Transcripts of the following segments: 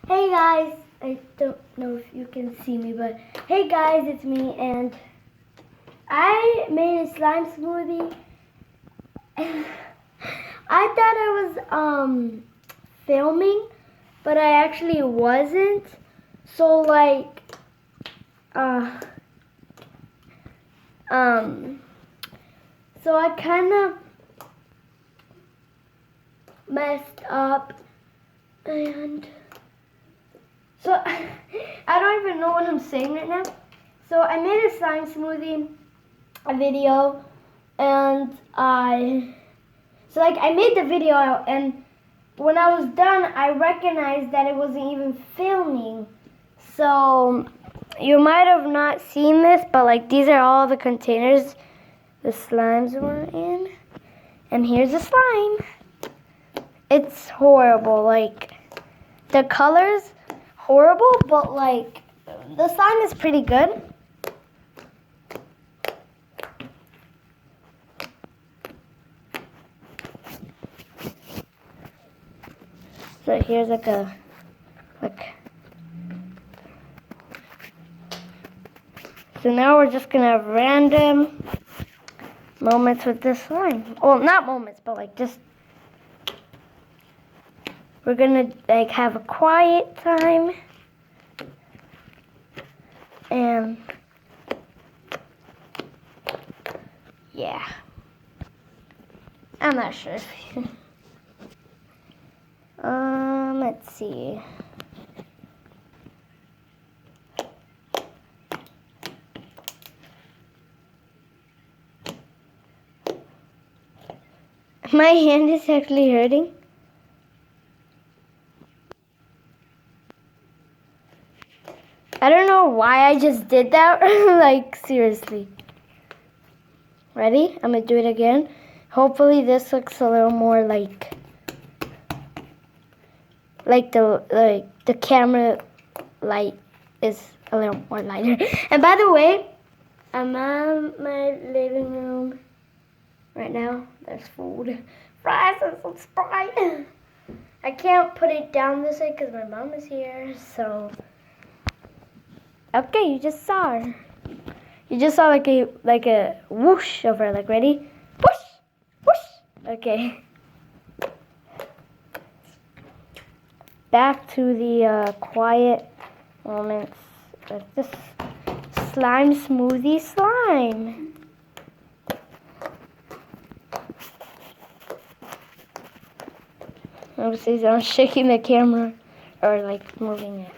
Hey guys, I don't know if you can see me, but hey guys, it's me, and I made a slime smoothie. I thought I was filming, but I actually wasn't. So like so I kind of messed up, and so I don't even know what I'm saying right now. So I made a slime smoothie video, and I made the video, and when I was done, I recognized that it wasn't even filming. So you might have not seen this, but like these are all the containers the slimes were in, and here's the slime. It's horrible. Like the colors horrible, but like the slime is pretty good. So here's like so now we're just gonna have random moments with this slime. Well, not moments, but like just we're gonna like have a quiet time, and yeah, I'm not sure if let's see. My hand is actually hurting. I don't know why I just did that. Like, seriously. Ready? I'm gonna do it again. Hopefully this looks a little more like the camera light is a little more lighter. And by the way, I'm in my living room right now. There's food, fries, and some Sprite. I can't put it down this way because my mom is here. So, okay, you just saw her. You just saw like a whoosh of her. Like, ready? Whoosh, whoosh. Okay. Back to the quiet moments of this slime smoothie slime. Obviously, I'm shaking the camera or like moving it.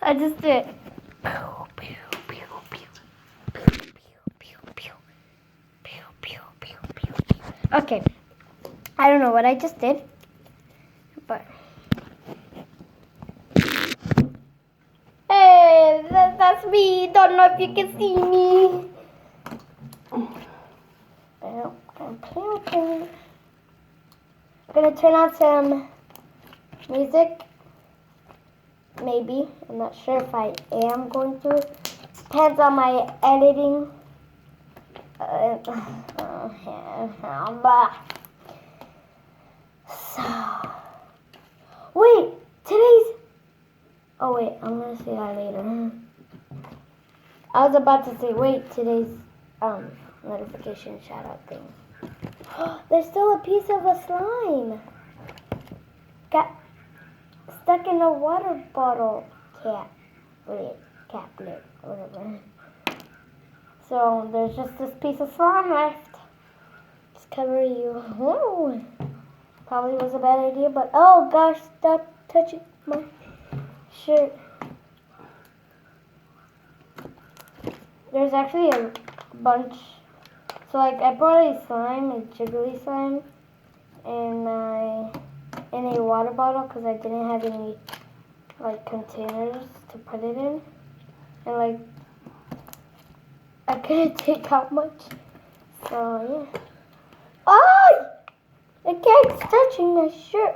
I just did. Okay, I don't know what I just did, but hey, that's me. Don't know if you can see me. I'm gonna turn on some music. Maybe. I'm not sure if I am going to. Depends on my editing. So, wait, today's. Oh wait, I'm gonna say that later. I was about to say, wait, today's notification shout out thing. There's still a piece of a slime. Got stuck in a water bottle cap lid, whatever. So there's just this piece of slime left. Just cover you. Whoa. Probably was a bad idea, but oh gosh, stop touching my shirt. There's actually a bunch. So like I brought a jiggly slime, in a water bottle because I didn't have any like containers to put it in, and like I couldn't take out much. So yeah. Oh! The cake's touching my shirt.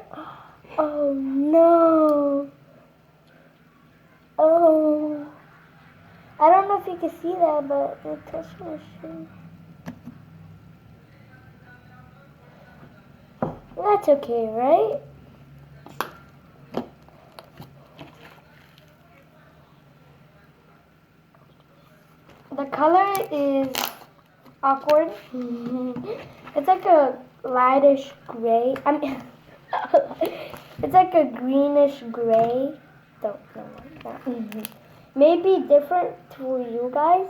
Oh no. Oh. you can see that, but the touch machine. That's okay, right? The color is awkward. It's like a lightish gray. I mean, it's like a greenish gray. Don't know like that. Maybe different to you guys,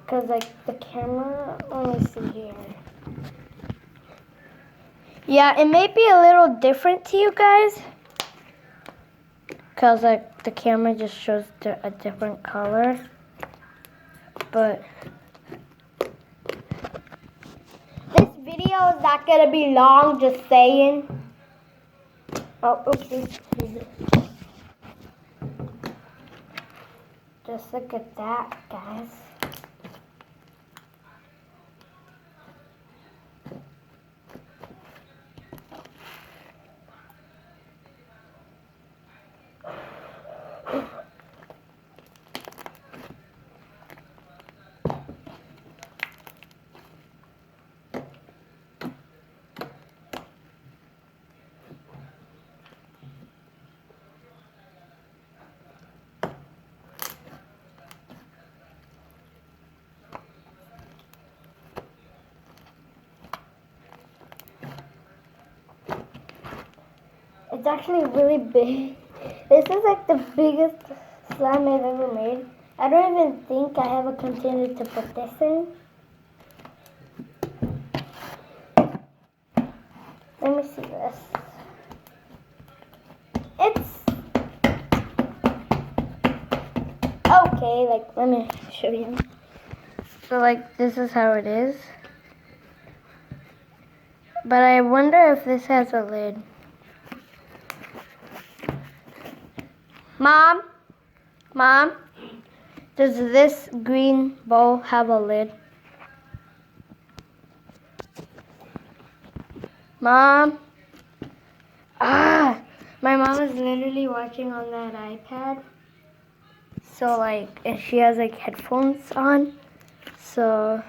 cause like the camera. Let me see here. Yeah, it may be a little different to you guys, cause like the camera just shows a different color. But this video is not gonna be long, just saying. Oh, oopsie. Just look at that, guys. It's actually really big. This is like the biggest slime I've ever made. I don't even think I have a container to put this in. Let me see this. It's okay, like let me show you. So like this is how it is. But I wonder if this has a lid. Mom, does this green bowl have a lid? Mom? My mom is literally watching on that iPad. So like, and she has like headphones on. So,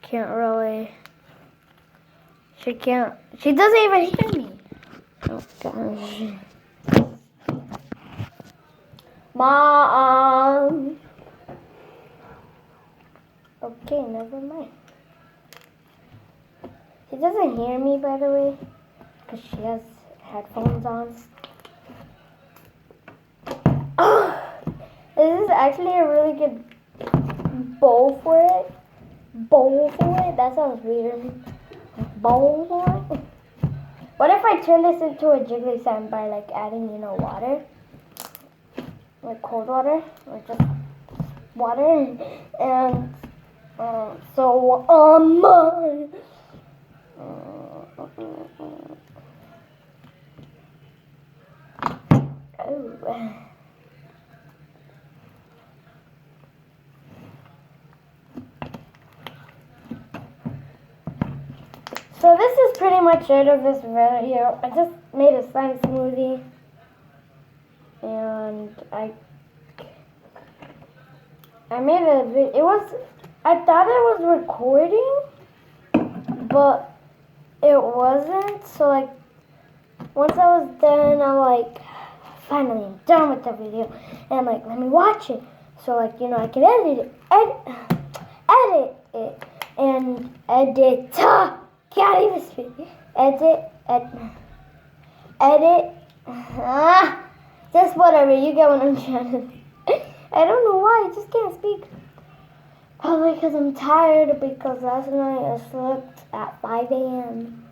can't really, she doesn't even hear me. Oh gosh. Mom. Okay, never mind. She doesn't hear me, by the way, because she has headphones on. Oh, this is actually a really good bowl for it. That sounds weird. Bowl for it. What if I turn this into a jiggly slime by like adding, water? Like cold water, or just water, and so oh. So this is pretty much it of this video. I just made a slime smoothie. And I made a video. I thought it was recording, but it wasn't. So like, once I was done, I'm like, finally I'm done with the video. And I'm like, let me watch it. So like, I can edit it, and edit. Can't even speak. Edit. Just whatever, you get what I'm trying to say. I don't know why, I just can't speak. Probably because I'm tired, because last night I slept at 5 a.m.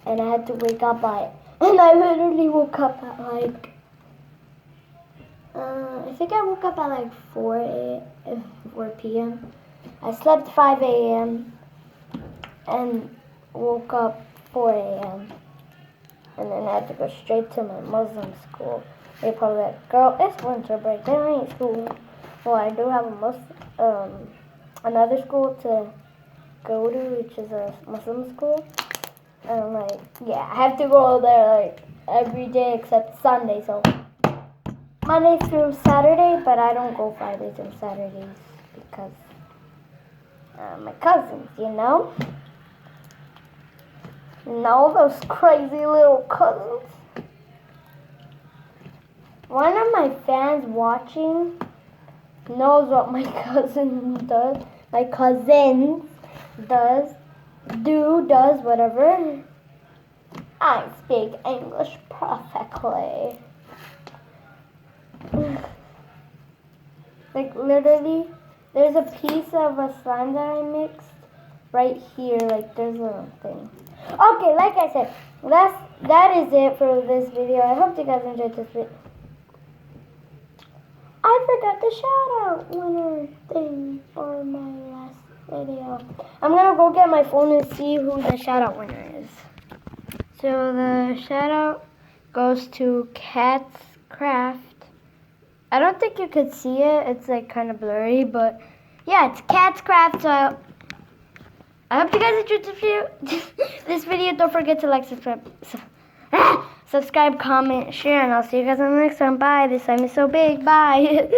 and I had to wake up and I literally woke up at like, I think I woke up at like 4 p.m. I slept 5 a.m. and woke up 4 a.m. and then I had to go straight to my Muslim school. They probably like, girl, it's winter break. There ain't school. Well, I do have another school to go to, which is a Muslim school. And I'm like, yeah, I have to go there like every day except Sunday. So Monday through Saturday, but I don't go Fridays and Saturdays because my cousins, you know? No, those crazy little cousins. One of my fans watching knows what my cousin does. My cousins does whatever. I speak English perfectly. Like literally, there's a piece of a slime that I mixed right here. Like there's a little thing. Okay, like I said, that is it for this video. I hope you guys enjoyed this video. I forgot the shout out winner thing for my last video. I'm gonna go get my phone and see who the shout out winner is. So the shout out goes to Cat's Craft. I don't think you could see it. It's like kind of blurry, but yeah, it's Cat's Craft. So I hope you guys enjoyed this video. Don't forget to like, subscribe, comment, share, and I'll see you guys on the next one. Bye. This time is so big. Bye.